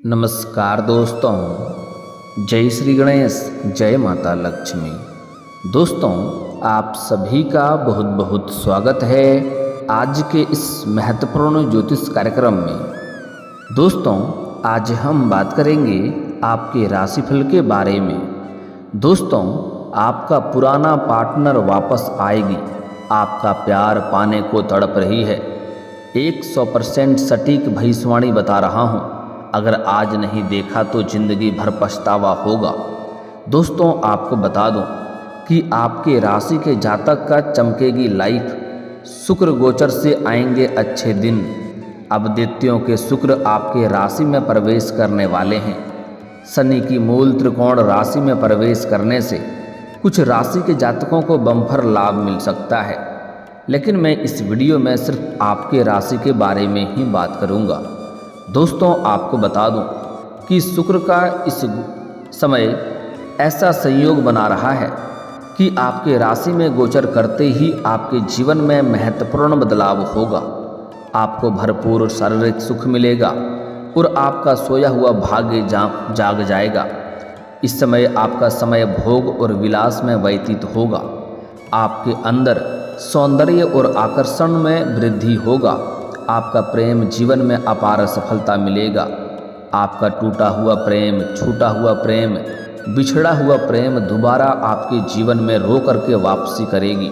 नमस्कार दोस्तों, जय श्री गणेश, जय माता लक्ष्मी। दोस्तों, आप सभी का बहुत बहुत स्वागत है आज के इस महत्वपूर्ण ज्योतिष कार्यक्रम में। दोस्तों, आज हम बात करेंगे आपके राशिफल के बारे में। दोस्तों, आपका पुराना पार्टनर वापस आएगी, आपका प्यार पाने को तड़प रही है। 100% सटीक भविष्यवाणी बता रहा हूँ, अगर आज नहीं देखा तो जिंदगी भर पछतावा होगा। दोस्तों, आपको बता दूं कि आपके राशि के जातक का चमकेगी लाइफ। शुक्र गोचर से आएंगे अच्छे दिन। अब दैत्यों के शुक्र आपके राशि में प्रवेश करने वाले हैं। शनि की मूल त्रिकोण राशि में प्रवेश करने से कुछ राशि के जातकों को बम्पर लाभ मिल सकता है, लेकिन मैं इस वीडियो में सिर्फ आपके राशि के बारे में ही बात करूंगा। दोस्तों, आपको बता दूं कि शुक्र का इस समय ऐसा संयोग बना रहा है कि आपके राशि में गोचर करते ही आपके जीवन में महत्वपूर्ण बदलाव होगा। आपको भरपूर शारीरिक सुख मिलेगा और आपका सोया हुआ भाग्य जाग जाएगा। इस समय आपका समय भोग और विलास में व्यतीत होगा। आपके अंदर सौंदर्य और आकर्षण में वृद्धि होगा। आपका प्रेम जीवन में अपार सफलता मिलेगा। आपका टूटा हुआ प्रेम, छूटा हुआ प्रेम, बिछड़ा हुआ प्रेम दोबारा आपके जीवन में रो करके वापसी करेगी।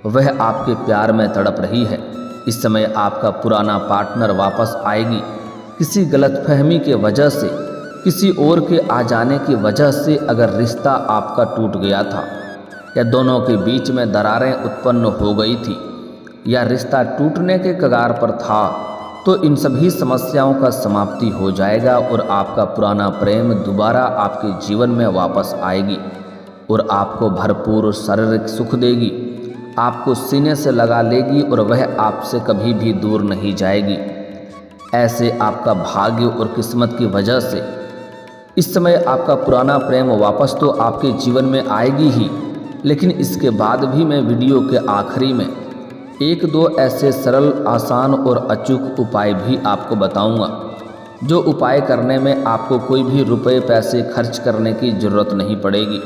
वह आपके प्यार में तड़प रही है। इस समय आपका पुराना पार्टनर वापस आएगी। किसी गलतफहमी के वजह से, किसी और के आ जाने की वजह से अगर रिश्ता आपका टूट गया था या दोनों के बीच में दरारें उत्पन्न हो गई थी या रिश्ता टूटने के कगार पर था, तो इन सभी समस्याओं का समाप्ति हो जाएगा और आपका पुराना प्रेम दोबारा आपके जीवन में वापस आएगी और आपको भरपूर शारीरिक सुख देगी। आपको सीने से लगा लेगी और वह आपसे कभी भी दूर नहीं जाएगी। ऐसे आपका भाग्य और किस्मत की वजह से इस समय आपका पुराना प्रेम वापस तो आपके जीवन में आएगी ही, लेकिन इसके बाद भी मैं वीडियो के आखिरी में एक दो ऐसे सरल, आसान और अचूक उपाय भी आपको बताऊंगा, जो उपाय करने में आपको कोई भी रुपए पैसे खर्च करने की ज़रूरत नहीं पड़ेगी।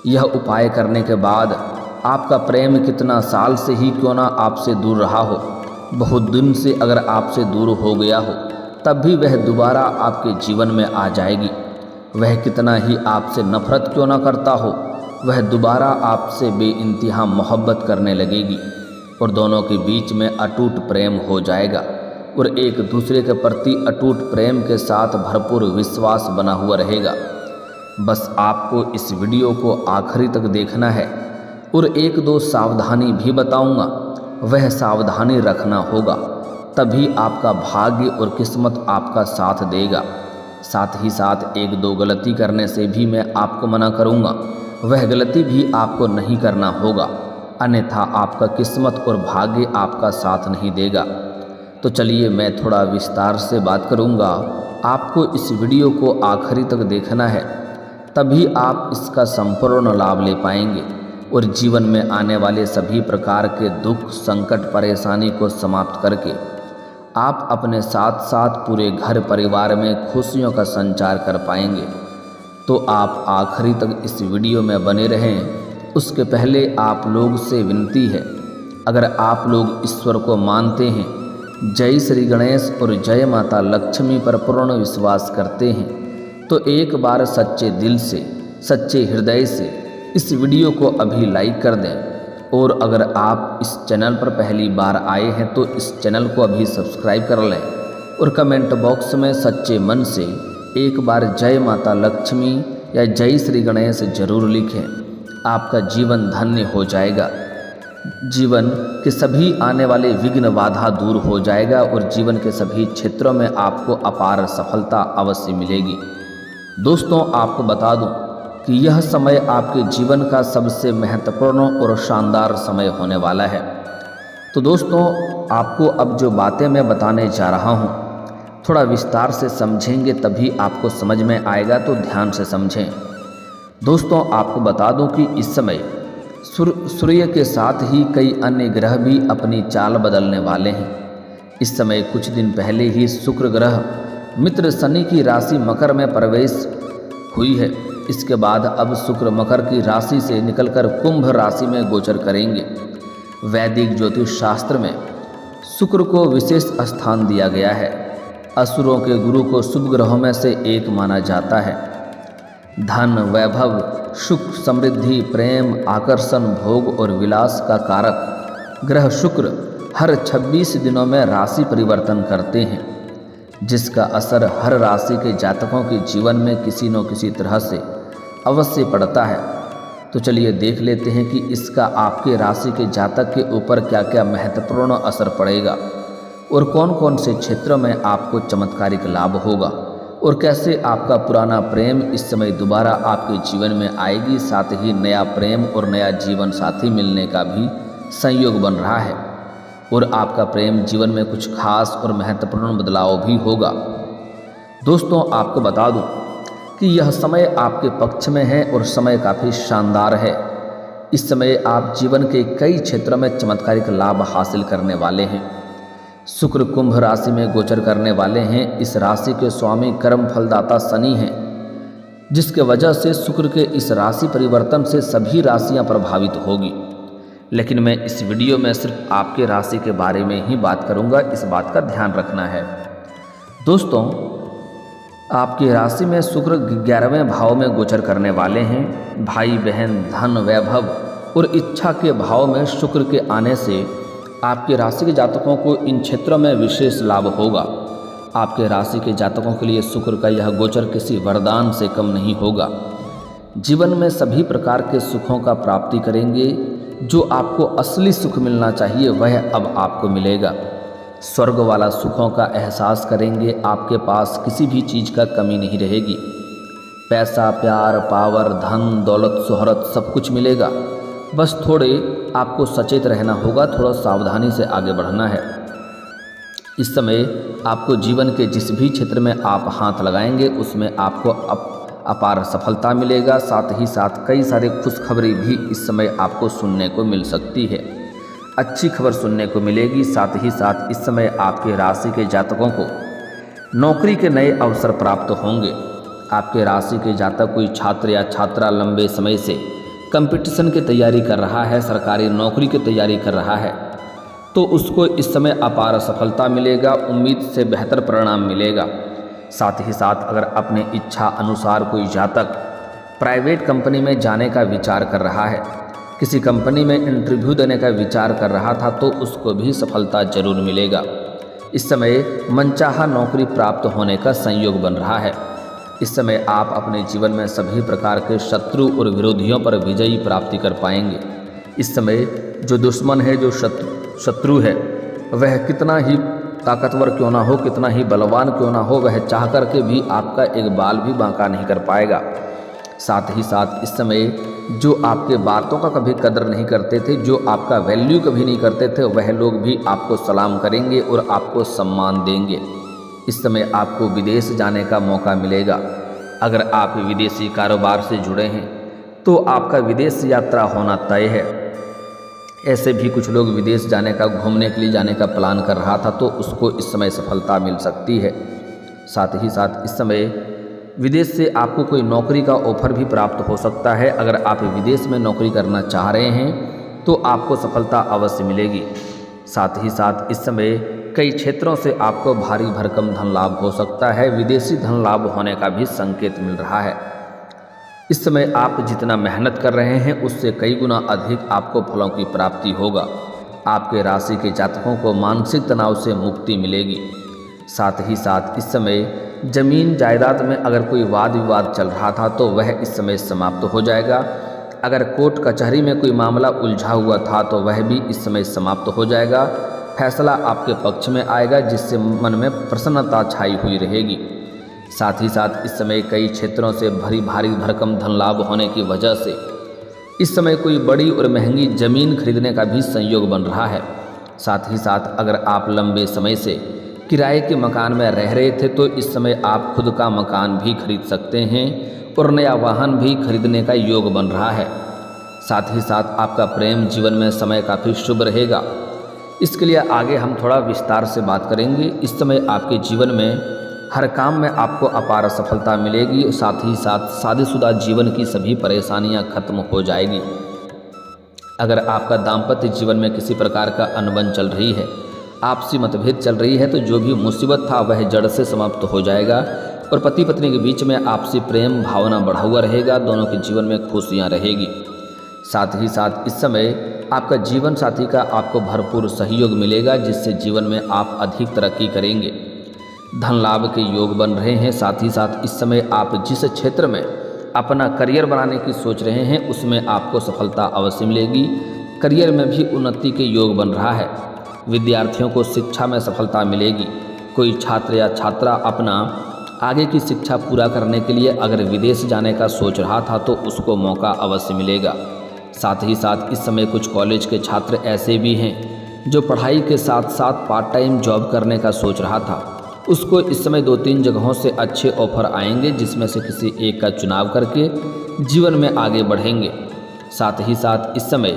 यह उपाय करने के बाद आपका प्रेम कितना साल से ही क्यों ना आपसे दूर रहा हो, बहुत दिन से अगर आपसे दूर हो गया हो, तब भी वह दोबारा आपके जीवन में आ जाएगी। वह कितना ही आपसे नफरत क्यों ना करता हो, वह दोबारा आपसे बेइंतहा मोहब्बत करने लगेगी और दोनों के बीच में अटूट प्रेम हो जाएगा और एक दूसरे के प्रति अटूट प्रेम के साथ भरपूर विश्वास बना हुआ रहेगा। बस आपको इस वीडियो को आखिरी तक देखना है और एक दो सावधानी भी बताऊंगा, वह सावधानी रखना होगा, तभी आपका भाग्य और किस्मत आपका साथ देगा। साथ ही साथ एक दो गलती करने से भी मैं आपको मना करूंगा, वह गलती भी आपको नहीं करना होगा, अन्यथा आपका किस्मत और भाग्य आपका साथ नहीं देगा। तो चलिए, मैं थोड़ा विस्तार से बात करूंगा। आपको इस वीडियो को आखिरी तक देखना है, तभी आप इसका संपूर्ण लाभ ले पाएंगे और जीवन में आने वाले सभी प्रकार के दुख, संकट, परेशानी को समाप्त करके आप अपने साथ साथ पूरे घर परिवार में खुशियों का संचार कर पाएंगे। तो आप आखिरी तक इस वीडियो में बने रहें। उसके पहले आप लोग से विनती है, अगर आप लोग ईश्वर को मानते हैं, जय श्री गणेश और जय माता लक्ष्मी पर पूर्ण विश्वास करते हैं, तो एक बार सच्चे दिल से, सच्चे हृदय से इस वीडियो को अभी लाइक कर दें। और अगर आप इस चैनल पर पहली बार आए हैं तो इस चैनल को अभी सब्सक्राइब कर लें और कमेंट बॉक्स में सच्चे मन से एक बार जय माता लक्ष्मी या जय श्री गणेश जरूर लिखें। आपका जीवन धन्य हो जाएगा। जीवन के सभी आने वाले विघ्न बाधा दूर हो जाएगा और जीवन के सभी क्षेत्रों में आपको अपार सफलता अवश्य मिलेगी। दोस्तों, आपको बता दूं कि यह समय आपके जीवन का सबसे महत्वपूर्ण और शानदार समय होने वाला है। तो दोस्तों, आपको अब जो बातें मैं बताने जा रहा हूँ, थोड़ा विस्तार से समझेंगे तभी आपको समझ में आएगा, तो ध्यान से समझें। दोस्तों, आपको बता दूं कि इस समय सूर्य के साथ ही कई अन्य ग्रह भी अपनी चाल बदलने वाले हैं। इस समय कुछ दिन पहले ही शुक्र ग्रह मित्र शनि की राशि मकर में प्रवेश हुई है। इसके बाद अब शुक्र मकर की राशि से निकलकर कुंभ राशि में गोचर करेंगे। वैदिक ज्योतिष शास्त्र में शुक्र को विशेष स्थान दिया गया है। असुरों के गुरु को शुभ ग्रहों में से एक माना जाता है। धन, वैभव, सुख, समृद्धि, प्रेम, आकर्षण, भोग और विलास का कारक ग्रह शुक्र हर 26 दिनों में राशि परिवर्तन करते हैं, जिसका असर हर राशि के जातकों के जीवन में किसी न किसी तरह से अवश्य पड़ता है। तो चलिए देख लेते हैं कि इसका आपके राशि के जातक के ऊपर क्या क्या महत्वपूर्ण असर पड़ेगा और कौन कौन से क्षेत्रों में आपको चमत्कारिक लाभ होगा और कैसे आपका पुराना प्रेम इस समय दोबारा आपके जीवन में आएगी। साथ ही नया प्रेम और नया जीवन साथी मिलने का भी संयोग बन रहा है और आपका प्रेम जीवन में कुछ खास और महत्वपूर्ण बदलाव भी होगा। दोस्तों, आपको बता दूं कि यह समय आपके पक्ष में है और समय काफ़ी शानदार है। इस समय आप जीवन के कई क्षेत्रों में चमत्कारिक लाभ हासिल करने वाले हैं। शुक्र कुंभ राशि में गोचर करने वाले हैं। इस राशि के स्वामी कर्म फलदाता शनि हैं, जिसके वजह से शुक्र के इस राशि परिवर्तन से सभी राशियां प्रभावित होगी। लेकिन मैं इस वीडियो में सिर्फ आपके राशि के बारे में ही बात करूंगा, इस बात का ध्यान रखना है। दोस्तों, आपकी राशि में शुक्र 11वें भाव में गोचर करने वाले हैं। भाई बहन, धन, वैभव और इच्छा के भाव में शुक्र के आने से आपके राशि के जातकों को इन क्षेत्रों में विशेष लाभ होगा। आपके राशि के जातकों के लिए शुक्र का यह गोचर किसी वरदान से कम नहीं होगा। जीवन में सभी प्रकार के सुखों का प्राप्ति करेंगे। जो आपको असली सुख मिलना चाहिए वह अब आपको मिलेगा। स्वर्ग वाला सुखों का एहसास करेंगे। आपके पास किसी भी चीज़ का कमी नहीं रहेगी। पैसा, प्यार, पावर, धन, दौलत, शोहरत सब कुछ मिलेगा। बस थोड़े आपको सचेत रहना होगा, थोड़ा सावधानी से आगे बढ़ना है। इस समय आपको जीवन के जिस भी क्षेत्र में आप हाथ लगाएंगे उसमें आपको अपार सफलता मिलेगा। साथ ही साथ कई सारे खुशखबरी भी इस समय आपको सुनने को मिल सकती है। अच्छी खबर सुनने को मिलेगी। साथ ही साथ इस समय आपके राशि के जातकों को नौकरी के नए अवसर प्राप्त होंगे। आपके राशि के जातक कोई छात्र या छात्रा लंबे समय से कंपटीशन की तैयारी कर रहा है, सरकारी नौकरी की तैयारी कर रहा है, तो उसको इस समय अपार सफलता मिलेगा। उम्मीद से बेहतर परिणाम मिलेगा। साथ ही साथ अगर अपने इच्छा अनुसार कोई जातक प्राइवेट कंपनी में जाने का विचार कर रहा है, किसी कंपनी में इंटरव्यू देने का विचार कर रहा था, तो उसको भी सफलता जरूर मिलेगा। इस समय मनचाहा नौकरी प्राप्त होने का संयोग बन रहा है। इस समय आप अपने जीवन में सभी प्रकार के शत्रु और विरोधियों पर विजयी प्राप्ति कर पाएंगे। इस समय जो दुश्मन है, जो शत्रु है, वह कितना ही ताकतवर क्यों ना हो, कितना ही बलवान क्यों ना हो, वह चाह करके भी आपका एक बाल भी बांका नहीं कर पाएगा। साथ ही साथ इस समय जो आपके बातों का कभी कदर नहीं करते थे, जो आपका वैल्यू कभी नहीं करते थे, वह लोग भी आपको सलाम करेंगे और आपको सम्मान देंगे। इस समय आपको विदेश जाने का मौका मिलेगा। अगर आप विदेशी कारोबार से जुड़े हैं तो आपका विदेश यात्रा होना तय है। ऐसे भी कुछ लोग विदेश जाने का, घूमने के लिए जाने का प्लान कर रहा था, तो उसको इस समय सफलता मिल सकती है। साथ ही साथ इस समय विदेश से आपको कोई नौकरी का ऑफर भी प्राप्त हो सकता है। अगर आप विदेश में नौकरी करना चाह रहे हैं तो आपको सफलता अवश्य मिलेगी। साथ ही साथ इस समय कई क्षेत्रों से आपको भारी भरकम धन लाभ हो सकता है। विदेशी धन लाभ होने का भी संकेत मिल रहा है। इस समय आप जितना मेहनत कर रहे हैं उससे कई गुना अधिक आपको फलों की प्राप्ति होगा। आपके राशि के जातकों को मानसिक तनाव से मुक्ति मिलेगी। साथ ही साथ इस समय जमीन जायदाद में अगर कोई वाद विवाद चल रहा था तो वह इस समय समाप्त हो जाएगा। अगर कोर्ट कचहरी में कोई मामला उलझा हुआ था तो वह भी इस समय समाप्त हो जाएगा। फैसला आपके पक्ष में आएगा, जिससे मन में प्रसन्नता छाई हुई रहेगी। साथ ही साथ इस समय कई क्षेत्रों से भारी भरकम धन लाभ होने की वजह से इस समय कोई बड़ी और महंगी ज़मीन खरीदने का भी संयोग बन रहा है। साथ ही साथ अगर आप लंबे समय से किराए के मकान में रह रहे थे तो इस समय आप खुद का मकान भी खरीद सकते हैं और नया वाहन भी खरीदने का योग बन रहा है। साथ ही साथ आपका प्रेम जीवन में समय काफ़ी शुभ रहेगा। इसके लिए आगे हम थोड़ा विस्तार से बात करेंगे। इस समय आपके जीवन में हर काम में आपको अपार सफलता मिलेगी और साथ ही साथ शादीशुदा जीवन की सभी परेशानियां खत्म हो जाएगी। अगर आपका दाम्पत्य जीवन में किसी प्रकार का अनबन चल रही है, आपसी मतभेद चल रही है, तो जो भी मुसीबत था वह जड़ से समाप्त हो जाएगा और पति पत्नी के बीच में आपसी प्रेम भावना बढ़ा हुआ रहेगा। दोनों के जीवन में खुशियाँ रहेगी। साथ ही साथ इस समय आपका जीवन साथी का आपको भरपूर सहयोग मिलेगा, जिससे जीवन में आप अधिक तरक्की करेंगे। धन लाभ के योग बन रहे हैं। साथ ही साथ इस समय आप जिस क्षेत्र में अपना करियर बनाने की सोच रहे हैं उसमें आपको सफलता अवश्य मिलेगी। करियर में भी उन्नति के योग बन रहा है। विद्यार्थियों को शिक्षा में सफलता मिलेगी। कोई छात्र या छात्रा अपना आगे की शिक्षा पूरा करने के लिए अगर विदेश जाने का सोच रहा था तो उसको मौका अवश्य मिलेगा। साथ ही साथ इस समय कुछ कॉलेज के छात्र ऐसे भी हैं जो पढ़ाई के साथ साथ पार्ट टाइम जॉब करने का सोच रहा था, उसको इस समय 2-3 जगहों से अच्छे ऑफर आएंगे, जिसमें से किसी एक का चुनाव करके जीवन में आगे बढ़ेंगे। साथ ही साथ इस समय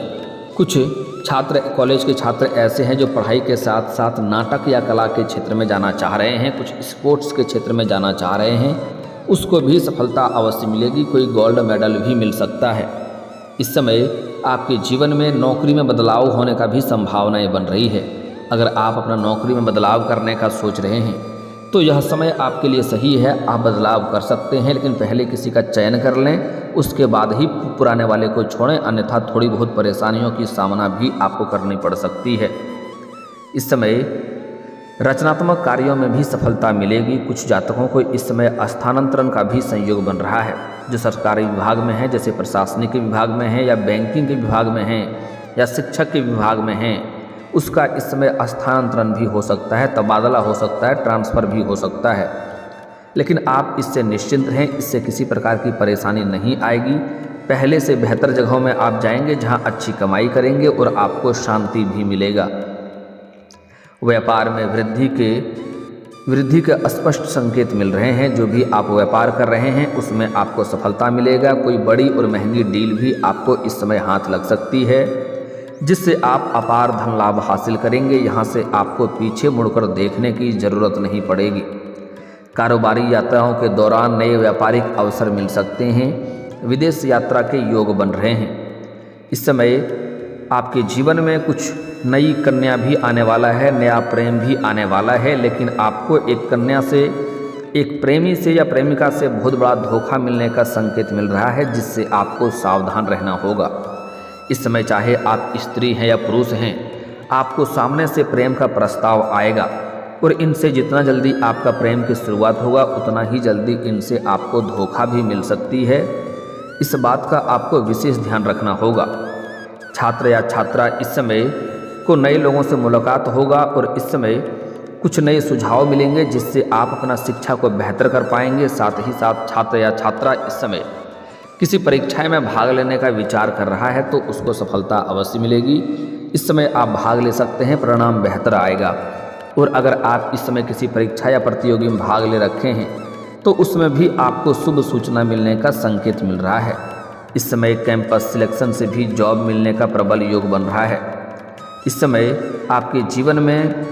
कुछ छात्र कॉलेज के छात्र ऐसे हैं जो पढ़ाई के साथ साथ नाटक या कला के क्षेत्र में जाना चाह रहे हैं, कुछ स्पोर्ट्स के क्षेत्र में जाना चाह रहे हैं, उसको भी सफलता अवश्य मिलेगी। कोई गोल्ड मेडल भी मिल सकता है। इस समय आपके जीवन में नौकरी में बदलाव होने का भी संभावनाएं बन रही है। अगर आप अपना नौकरी में बदलाव करने का सोच रहे हैं तो यह समय आपके लिए सही है। आप बदलाव कर सकते हैं, लेकिन पहले किसी का चयन कर लें, उसके बाद ही पुराने वाले को छोड़ें, अन्यथा थोड़ी बहुत परेशानियों की सामना भी आपको करनी पड़ सकती है। इस समय रचनात्मक कार्यों में भी सफलता मिलेगी। कुछ जातकों को इस समय स्थानांतरण का भी संयोग बन रहा है। जो सरकारी विभाग में है, जैसे प्रशासनिक के विभाग में है या बैंकिंग के विभाग में है या शिक्षक के विभाग में है, उसका इस समय स्थानांतरण भी हो सकता है, तबादला हो सकता है, ट्रांसफ़र भी हो सकता है। लेकिन आप इससे निश्चिंत रहें, इससे किसी प्रकार की परेशानी नहीं आएगी। पहले से बेहतर जगहों में आप जाएंगे जहां अच्छी कमाई करेंगे और आपको शांति भी मिलेगा। व्यापार में वृद्धि के स्पष्ट संकेत मिल रहे हैं। जो भी आप व्यापार कर रहे हैं उसमें आपको सफलता मिलेगा। कोई बड़ी और महंगी डील भी आपको इस समय हाथ लग सकती है, जिससे आप अपार धन लाभ हासिल करेंगे। यहाँ से आपको पीछे मुड़कर देखने की ज़रूरत नहीं पड़ेगी। कारोबारी यात्राओं के दौरान नए व्यापारिक अवसर मिल सकते हैं। विदेश यात्रा के योग बन रहे हैं। इस समय आपके जीवन में कुछ नई कन्या भी आने वाला है, नया प्रेम भी आने वाला है, लेकिन आपको एक कन्या से, एक प्रेमी से या प्रेमिका से बहुत बड़ा धोखा मिलने का संकेत मिल रहा है, जिससे आपको सावधान रहना होगा। इस समय चाहे आप स्त्री हैं या पुरुष हैं, आपको सामने से प्रेम का प्रस्ताव आएगा और इनसे जितना जल्दी आपका प्रेम की शुरुआत होगा उतना ही जल्दी इनसे आपको धोखा भी मिल सकती है। इस बात का आपको विशेष ध्यान रखना होगा। छात्र या छात्रा इस समय को नए लोगों से मुलाकात होगा और इस समय कुछ नए सुझाव मिलेंगे, जिससे आप अपना शिक्षा को बेहतर कर पाएंगे। साथ ही साथ छात्र या छात्रा इस समय किसी परीक्षाएं में भाग लेने का विचार कर रहा है तो उसको सफलता अवश्य मिलेगी। इस समय आप भाग ले सकते हैं, परिणाम बेहतर आएगा। और अगर आप इस समय किसी परीक्षा या प्रतियोगी में भाग ले रखे हैं तो उसमें भी आपको शुभ सूचना मिलने का संकेत मिल रहा है। इस समय कैंपस सिलेक्शन से भी जॉब मिलने का प्रबल योग बन रहा है। इस समय आपके जीवन में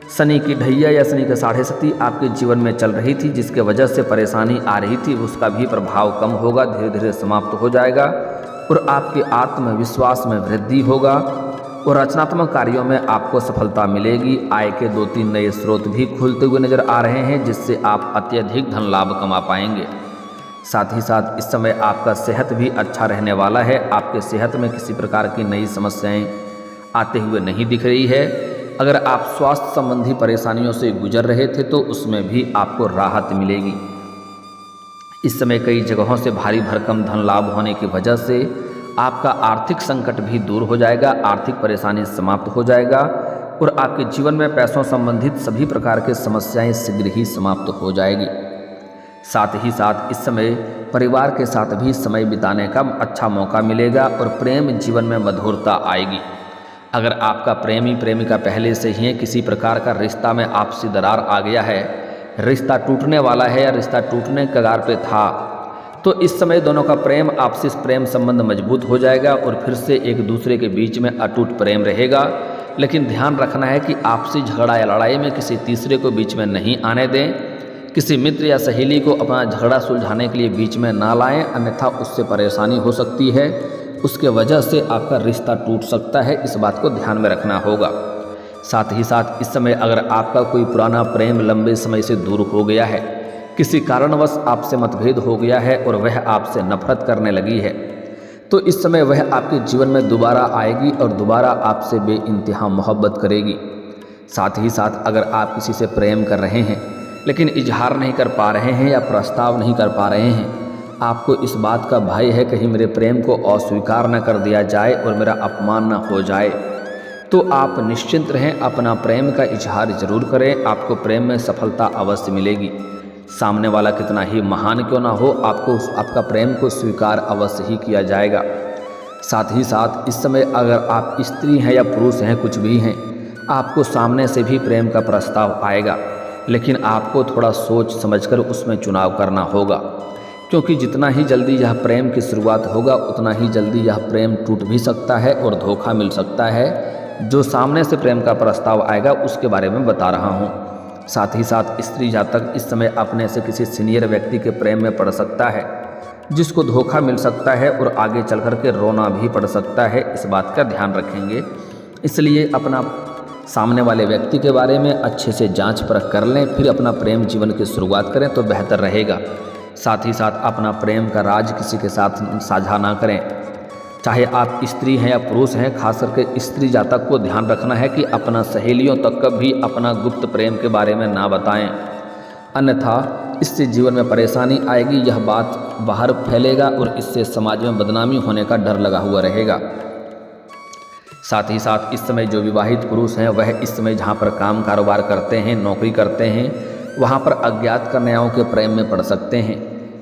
शनि की ढैया या शनि का 7.5 आपके जीवन में चल रही थी, जिसके वजह से परेशानी आ रही थी, उसका भी प्रभाव कम होगा, धीरे धीरे समाप्त हो जाएगा और आपके आत्मविश्वास में वृद्धि होगा और रचनात्मक कार्यों में आपको सफलता मिलेगी। आय के 2-3 नए स्रोत भी खुलते हुए नजर आ रहे हैं, जिससे आप अत्यधिक धन लाभ कमा पाएंगे। साथ ही साथ इस समय आपका सेहत भी अच्छा रहने वाला है। आपके सेहत में किसी प्रकार की नई समस्याएं आते हुए नहीं दिख रही है। अगर आप स्वास्थ्य संबंधी परेशानियों से गुजर रहे थे तो उसमें भी आपको राहत मिलेगी। इस समय कई जगहों से भारी भरकम धन लाभ होने की वजह से आपका आर्थिक संकट भी दूर हो जाएगा, आर्थिक परेशानी समाप्त हो जाएगा और आपके जीवन में पैसों संबंधित सभी प्रकार के समस्याएं शीघ्र ही समाप्त हो जाएगी। साथ ही साथ इस समय परिवार के साथ भी समय बिताने का अच्छा मौका मिलेगा और प्रेम जीवन में मधुरता आएगी। अगर आपका प्रेमी प्रेमिका पहले से ही किसी प्रकार का रिश्ता में आपसी दरार आ गया है, रिश्ता टूटने वाला है या रिश्ता टूटने कगार पे था, तो इस समय दोनों का प्रेम, आपसी प्रेम संबंध मजबूत हो जाएगा और फिर से एक दूसरे के बीच में अटूट प्रेम रहेगा। लेकिन ध्यान रखना है कि आपसी झगड़ा या लड़ाई में किसी तीसरे को बीच में नहीं आने दें, किसी मित्र या सहेली को अपना झगड़ा सुलझाने के लिए बीच में ना लाएं, अन्यथा उससे परेशानी हो सकती है। उसके वजह से आपका रिश्ता टूट सकता है, इस बात को ध्यान में रखना होगा। साथ ही साथ इस समय अगर आपका कोई पुराना प्रेम लंबे समय से दूर हो गया है, किसी कारणवश आपसे मतभेद हो गया है और वह आपसे नफरत करने लगी है, तो इस समय वह आपके जीवन में दोबारा आएगी और दोबारा आपसे बेइंतहा मोहब्बत करेगी। साथ ही साथ अगर आप किसी से प्रेम कर रहे हैं लेकिन इजहार नहीं कर पा रहे हैं या प्रस्ताव नहीं कर पा रहे हैं, आपको इस बात का भय है कहीं मेरे प्रेम को अस्वीकार न कर दिया जाए और मेरा अपमान न हो जाए, तो आप निश्चिंत रहें, अपना प्रेम का इजहार जरूर करें। आपको प्रेम में सफलता अवश्य मिलेगी। सामने वाला कितना ही महान क्यों ना हो, आपको आपका प्रेम को स्वीकार अवश्य ही किया जाएगा। साथ ही साथ इस समय अगर आप स्त्री हैं या पुरुष हैं, कुछ भी हैं, आपको सामने से भी प्रेम का प्रस्ताव आएगा, लेकिन आपको थोड़ा सोच समझकर उसमें चुनाव करना होगा, क्योंकि जितना ही जल्दी यह प्रेम की शुरुआत होगा उतना ही जल्दी यह प्रेम टूट भी सकता है और धोखा मिल सकता है। जो सामने से प्रेम का प्रस्ताव आएगा उसके बारे में बता रहा हूँ। साथ ही साथ स्त्री जातक इस समय अपने से किसी सीनियर व्यक्ति के प्रेम में पड़ सकता है, जिसको धोखा मिल सकता है और आगे चल कर के रोना भी पड़ सकता है, इस बात का ध्यान रखेंगे। इसलिए अपना सामने वाले व्यक्ति के बारे में अच्छे से जांच परख कर लें, फिर अपना प्रेम जीवन की शुरुआत करें तो बेहतर रहेगा। साथ ही साथ अपना प्रेम का राज किसी के साथ साझा ना करें, चाहे आप स्त्री हैं या पुरुष हैं। खास करके स्त्री जातक को ध्यान रखना है कि अपना सहेलियों तक कभी अपना गुप्त प्रेम के बारे में ना बताएं, अन्यथा इससे जीवन में परेशानी आएगी, यह बात बाहर फैलेगा और इससे समाज में बदनामी होने का डर लगा हुआ रहेगा। साथ ही साथ इस समय जो विवाहित पुरुष हैं वह इस समय जहाँ पर काम कारोबार करते हैं, नौकरी करते हैं, वहाँ पर अज्ञात कन्याओं के प्रेम में पड़ सकते हैं।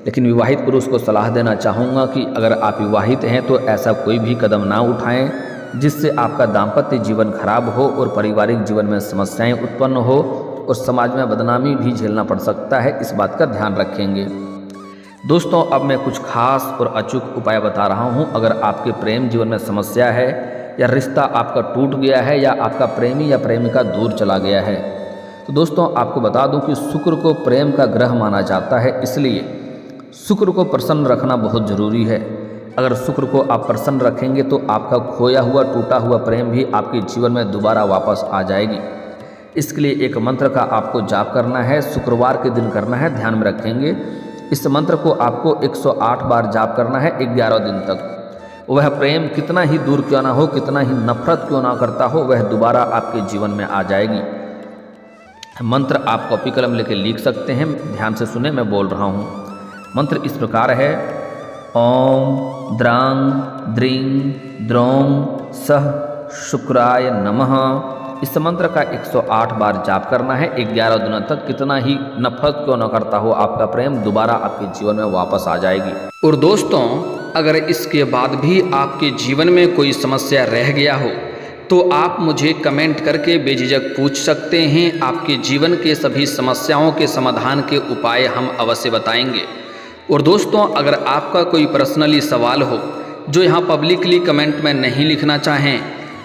लेकिन विवाहित पुरुष को सलाह देना चाहूँगा कि अगर आप विवाहित हैं तो ऐसा कोई भी कदम ना उठाएं जिससे आपका दाम्पत्य जीवन खराब हो और पारिवारिक जीवन में समस्याएं उत्पन्न हो और समाज में बदनामी भी झेलना पड़ सकता है, इस बात का ध्यान रखेंगे। दोस्तों, अब मैं कुछ खास और अचूक उपाय बता रहा हूँ। अगर आपके प्रेम जीवन में समस्या है या रिश्ता आपका टूट गया है या आपका प्रेमी या प्रेमिका दूर चला गया है, तो दोस्तों आपको बता दूं कि शुक्र को प्रेम का ग्रह माना जाता है, इसलिए शुक्र को प्रसन्न रखना बहुत ज़रूरी है। अगर शुक्र को आप प्रसन्न रखेंगे तो आपका खोया हुआ टूटा हुआ प्रेम भी आपके जीवन में दोबारा वापस आ जाएगी। इसके लिए एक मंत्र का आपको जाप करना है, शुक्रवार के दिन करना है, ध्यान में रखेंगे। इस मंत्र को आपको 108 बार जाप करना है 11 दिन तक। वह प्रेम कितना ही दूर क्यों ना हो, कितना ही नफरत क्यों ना करता हो, वह दोबारा आपके जीवन में आ जाएगी। मंत्र आप कॉपी कलम लेके लिख सकते हैं, ध्यान से सुने, मैं बोल रहा हूँ। मंत्र इस प्रकार है, ओम द्रांग द्रीं द्रौं सह शुक्राय नमः। इस मंत्र का 108 बार जाप करना है 11 दिनों तक। कितना ही नफरत क्यों न करता हो आपका प्रेम, दोबारा आपके जीवन में वापस आ जाएगी। और दोस्तों, अगर इसके बाद भी आपके जीवन में कोई समस्या रह गया हो तो आप मुझे कमेंट करके बेझिझक पूछ सकते हैं। आपके जीवन के सभी समस्याओं के समाधान के उपाय हम अवश्य बताएंगे। और दोस्तों, अगर आपका कोई पर्सनली सवाल हो जो यहाँ पब्लिकली कमेंट में नहीं लिखना चाहें,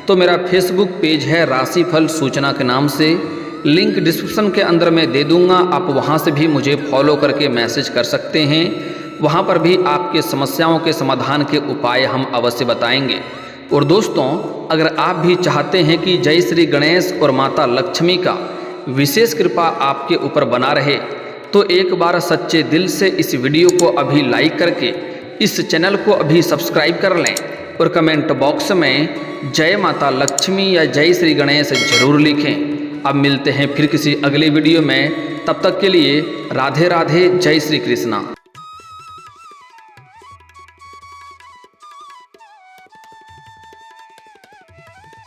तो मेरा फेसबुक पेज है राशिफल सूचना के नाम से, लिंक डिस्क्रिप्शन के अंदर मैं दे दूँगा। आप वहाँ से भी मुझे फॉलो करके मैसेज कर सकते हैं। वहाँ पर भी आपके समस्याओं के समाधान के उपाय हम अवश्य बताएंगे। और दोस्तों, अगर आप भी चाहते हैं कि जय श्री गणेश और माता लक्ष्मी का विशेष कृपा आपके ऊपर बना रहे, तो एक बार सच्चे दिल से इस वीडियो को अभी लाइक करके इस चैनल को अभी सब्सक्राइब कर लें और कमेंट बॉक्स में जय माता लक्ष्मी या जय श्री गणेश जरूर लिखें। अब मिलते हैं फिर किसी अगले वीडियो में, तब तक के लिए राधे राधे, जय श्री कृष्णा।